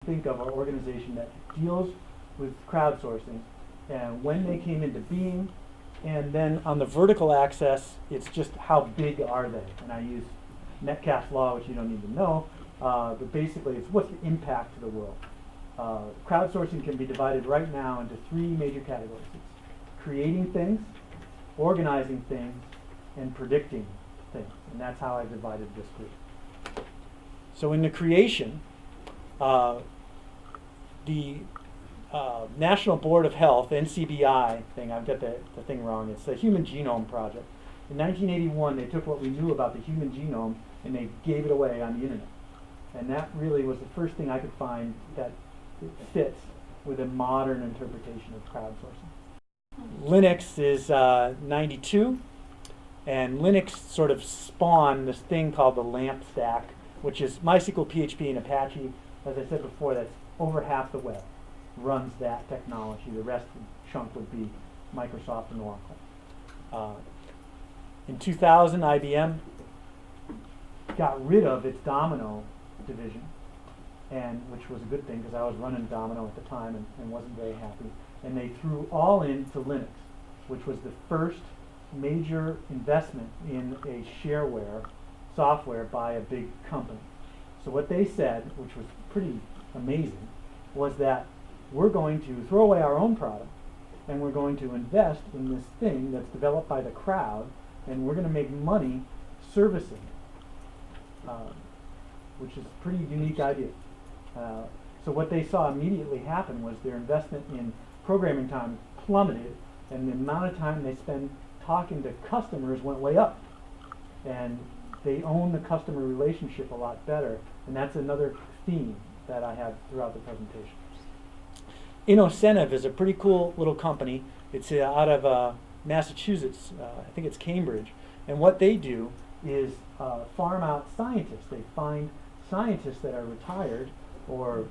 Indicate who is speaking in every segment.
Speaker 1: think of an organization that deals with crowdsourcing and when they came into being, and then on the vertical axis, it's just how big are they? And I use Metcalfe's law, which you don't need to know, but basically it's what's the impact to the world. Crowdsourcing can be divided right now into three major categories. It's creating things, organizing things, and predicting things. And that's how I divided this group. So in the creation, the National Board of Health, NCBI thing, I've got the thing wrong, it's the Human Genome Project. In 1981, they took what we knew about the human genome and they gave it away on the internet. And that really was the first thing I could find that it fits with a modern interpretation of crowdsourcing. Linux is 92, and Linux sort of spawned this thing called the LAMP stack, which is MySQL, PHP, and Apache. As I said before, that's over half the web runs that technology. The rest of the chunk would be Microsoft and Oracle. In 2000, IBM got rid of its Domino division, and which was a good thing because I was running Domino at the time and wasn't very happy. And they threw all into Linux, which was the first major investment in a shareware software by a big company. So what they said, which was pretty amazing, was that we're going to throw away our own product and we're going to invest in this thing that's developed by the crowd, and we're going to make money servicing it, which is a pretty unique idea. So what they saw immediately happen was their investment in programming time plummeted, and the amount of time they spend talking to customers went way up. And they own the customer relationship a lot better, and that's another theme that I have throughout the presentation. Innocentive is a pretty cool little company. It's out of Massachusetts, I think it's Cambridge, and what they do is farm out scientists. They find scientists that are retired or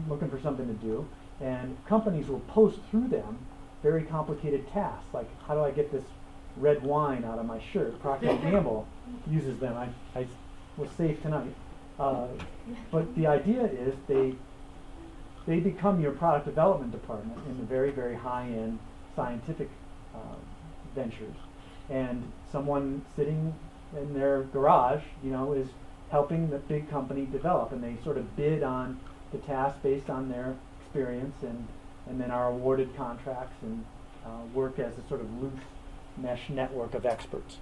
Speaker 1: looking for something to do, and companies will post through them very complicated tasks, like how do I get this red wine out of my shirt? Procter & Gamble uses them. I was safe tonight. But the idea is they become your product development department in the very, very high-end scientific ventures. And someone sitting in their garage, is helping the big company develop, and they sort of bid on the task based on their experience, and then are awarded contracts and work as a sort of loose mesh network of experts.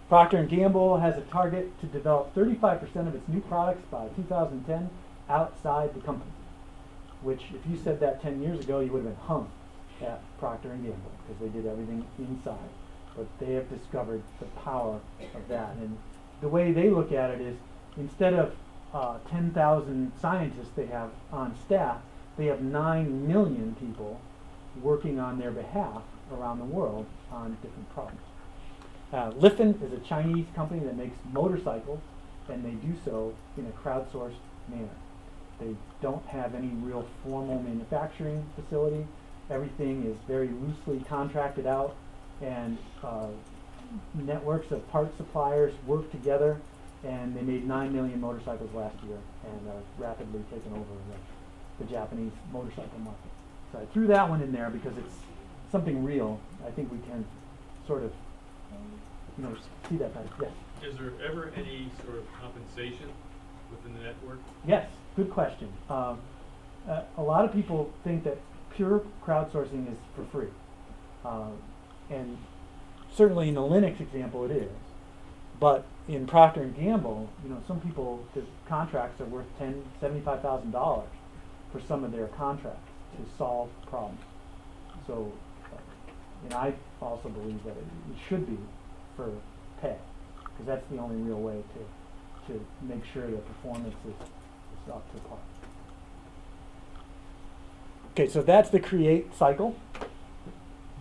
Speaker 1: Procter & Gamble has a target to develop 35% of its new products by 2010 outside the company, which if you said that 10 years ago, you would have been hung at Procter & Gamble because they did everything inside. But they have discovered the power of that. And the way they look at it is, instead of 10,000 scientists they have on staff, they have 9 million people working on their behalf around the world on different problems. Liffen is a Chinese company that makes motorcycles, and they do so in a crowdsourced manner. They don't have any real formal manufacturing facility. Everything is very loosely contracted out, and networks of parts suppliers work together, and they made 9 million motorcycles last year and are rapidly taking over the Japanese motorcycle market. So I threw that one in there because it's something real. I think we can sort of see that better. Yes?
Speaker 2: Is there ever any sort of compensation within the network?
Speaker 1: Yes, good question. A lot of people think that pure crowdsourcing is for free. And certainly in the Linux example it is. But in Procter & Gamble, some people, the contracts are worth $75,000 for some of their contracts to solve problems. So, and I also believe that it should be for pay, because that's the only real way to make sure that performance is up to par. Okay, so that's the create cycle.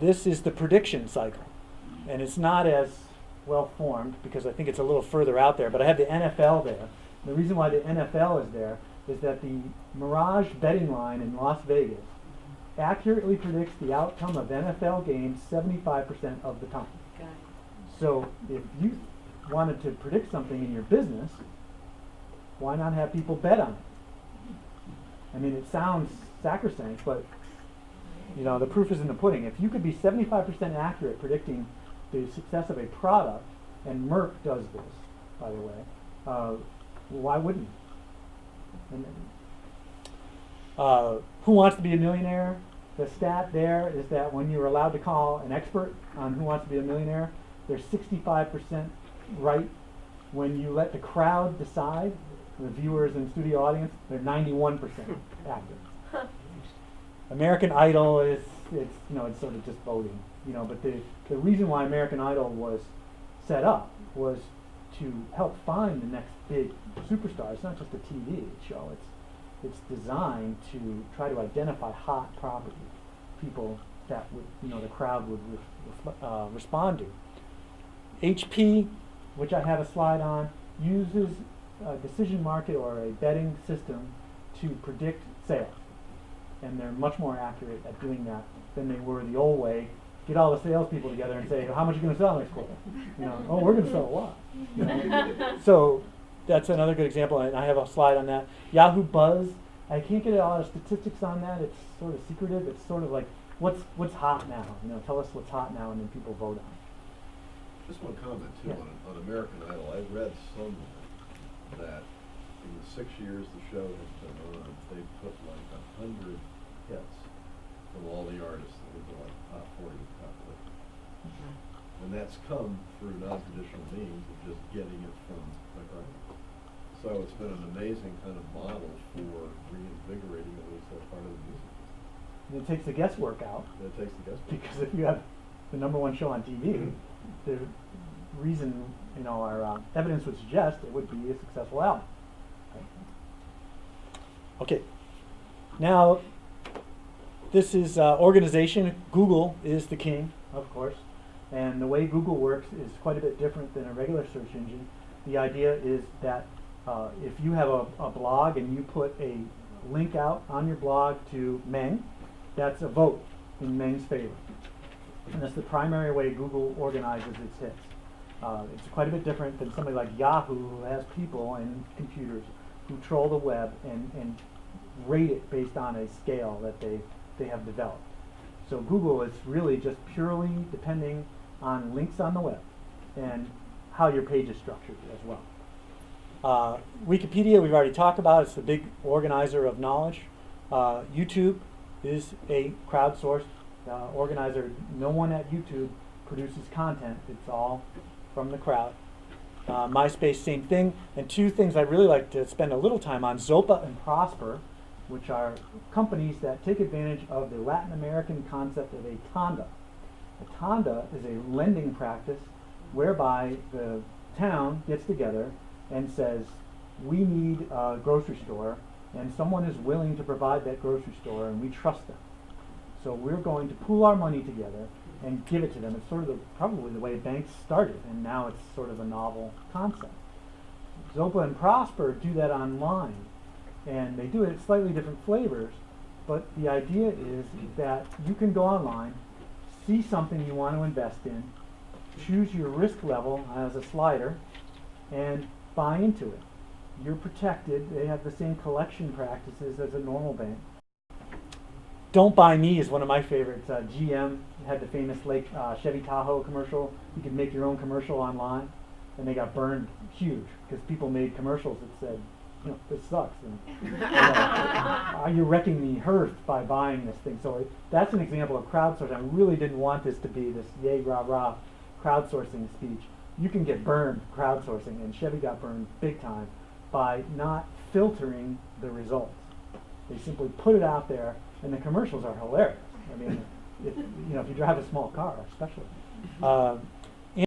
Speaker 1: This is the prediction cycle. And it's not as well formed because I think it's a little further out there, but I have the NFL there. The reason why the NFL is there is that the Mirage betting line in Las Vegas accurately predicts the outcome of NFL games 75% of the time.
Speaker 3: Okay.
Speaker 1: So if you wanted to predict something in your business, why not have people bet on it? I mean, it sounds sacrosanct, but you know, the proof is in the pudding. If you could be 75% accurate predicting the success of a product, and Merck does this, by the way, why wouldn't you? And, Who Wants to Be a Millionaire? The stat there is that when you're allowed to call an expert on Who Wants to Be a Millionaire, they're 65% right. When you let the crowd decide, the viewers and studio audience, they're 91% accurate. American Idol it's sort of just voting, but the reason why American Idol was set up was to help find the next big superstar. It's not just a TV show. It's designed to try to identify hot properties, people that would the crowd would respond to. HP, which I have a slide on, uses a decision market or a betting system to predict sales. And they're much more accurate at doing that than they were the old way. Get all the salespeople together and say, how much are you going to sell next quarter? Oh, we're going to sell a lot. So that's another good example, and I have a slide on that. Yahoo Buzz, I can't get a lot of statistics on that. It's sort of secretive. It's sort of like, what's hot now? Tell us what's hot now, and then people vote on it.
Speaker 3: Just one comment too on American Idol. I read somewhere that in the 6 years the show has been on, they've put like 100 hits from all the artists that would go like top 40, top 50. And that's come through non-traditional means of just getting it from the crowd. So it's been an amazing kind of model for reinvigorating at least that part of the music.
Speaker 1: And it takes the guesswork out.
Speaker 3: It takes the guesswork.
Speaker 1: Because if you have the #1 show on TV, the reason, our evidence would suggest it would be a successful album. Okay. Now, this is organization. Google is the king, of course. And the way Google works is quite a bit different than a regular search engine. The idea is that if you have a blog and you put a link out on your blog to MENG, that's a vote in MENG's favor. And that's the primary way Google organizes its hits. It's quite a bit different than somebody like Yahoo, who has people and computers who troll the web and rate it based on a scale that they have developed. So Google is really just purely depending on links on the web and how your page is structured as well. Wikipedia, we've already talked about. It's the big organizer of knowledge. YouTube is a crowdsourced organizer. No one at YouTube produces content. It's all from the crowd. MySpace, same thing. And two things I really like to spend a little time on, Zopa and Prosper, which are companies that take advantage of the Latin American concept of a tanda. A tanda is a lending practice whereby the town gets together and says, we need a grocery store, and someone is willing to provide that grocery store, and we trust them. So we're going to pool our money together and give it to them. It's sort of probably the way banks started, and now it's sort of a novel concept. Zopa and Prosper do that online, and they do it in slightly different flavors, but the idea is that you can go online, see something you want to invest in, choose your risk level as a slider, and buy into it. You're protected. They have the same collection practices as a normal bank. Don't Buy Me is one of my favorites. GM had the famous Chevy Tahoe commercial. You could make your own commercial online, and they got burned huge because people made commercials that said, this sucks. And, are you wrecking the hearth by buying this thing? So that's an example of crowdsourcing. I really didn't want this to be this yay rah rah crowdsourcing speech. You can get burned crowdsourcing, and Chevy got burned big time by not filtering the results. They simply put it out there, and the commercials are hilarious. I mean, if you drive a small car, especially.